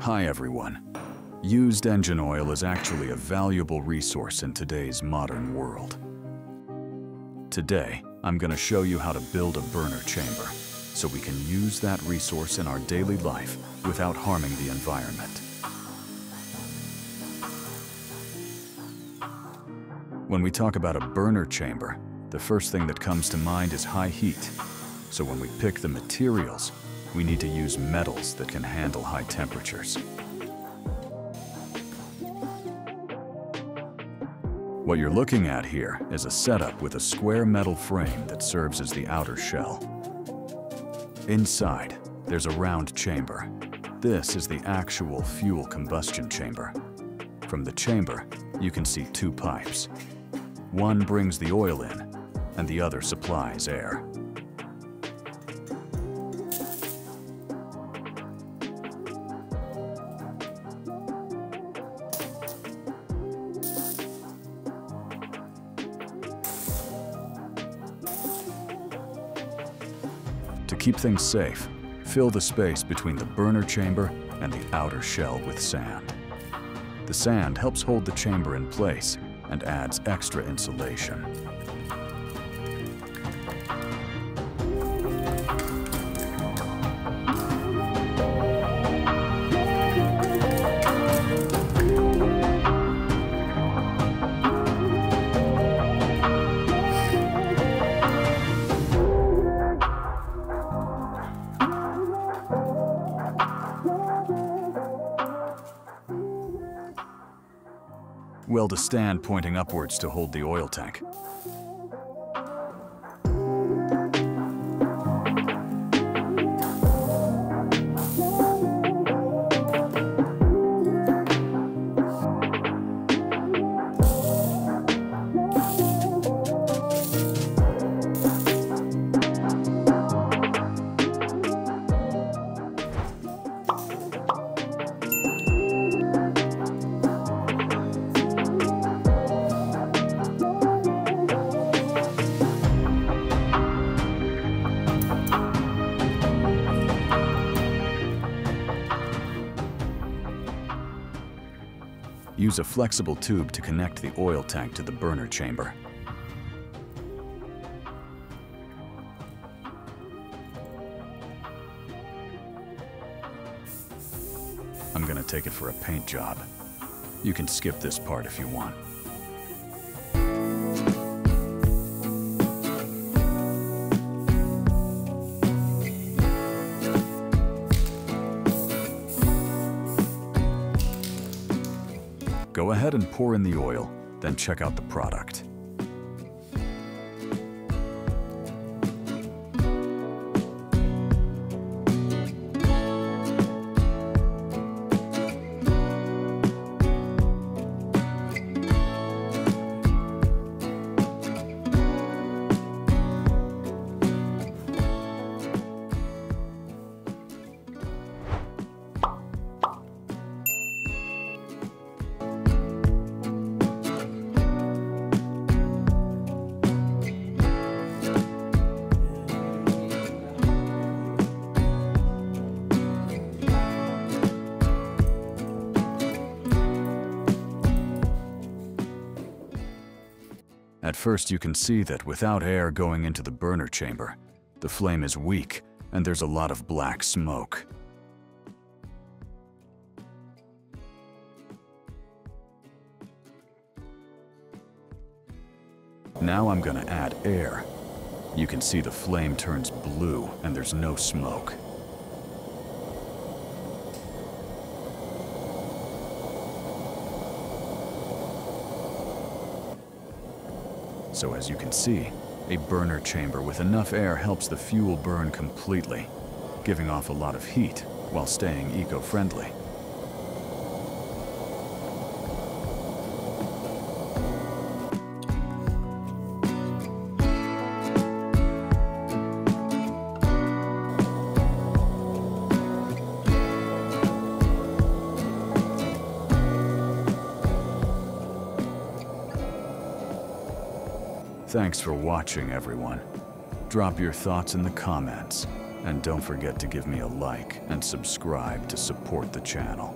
Hi everyone. Used engine oil is actually a valuable resource in today's modern world. Today, I'm going to show you how to build a burner chamber so we can use that resource in our daily life without harming the environment. When we talk about a burner chamber, the first thing that comes to mind is high heat. So when we pick the materials, we need to use metals that can handle high temperatures. What you're looking at here is a setup with a square metal frame that serves as the outer shell. Inside, there's a round chamber. This is the actual fuel combustion chamber. From the chamber, you can see two pipes. One brings the oil in, and the other supplies air. To keep things safe, fill the space between the burner chamber and the outer shell with sand. The sand helps hold the chamber in place and adds extra insulation. Weld a stand pointing upwards to hold the oil tank. Use a flexible tube to connect the oil tank to the burner chamber. I'm going to take it for a paint job. You can skip this part if you want. Go ahead and pour in the oil, then check out the product. At first, you can see that without air going into the burner chamber, the flame is weak and there's a lot of black smoke. Now I'm going to add air. You can see the flame turns blue and there's no smoke. So as you can see, a burner chamber with enough air helps the fuel burn completely, giving off a lot of heat while staying eco-friendly. Thanks for watching, everyone. Drop your thoughts in the comments, And don't forget to give me a like and subscribe to support the channel.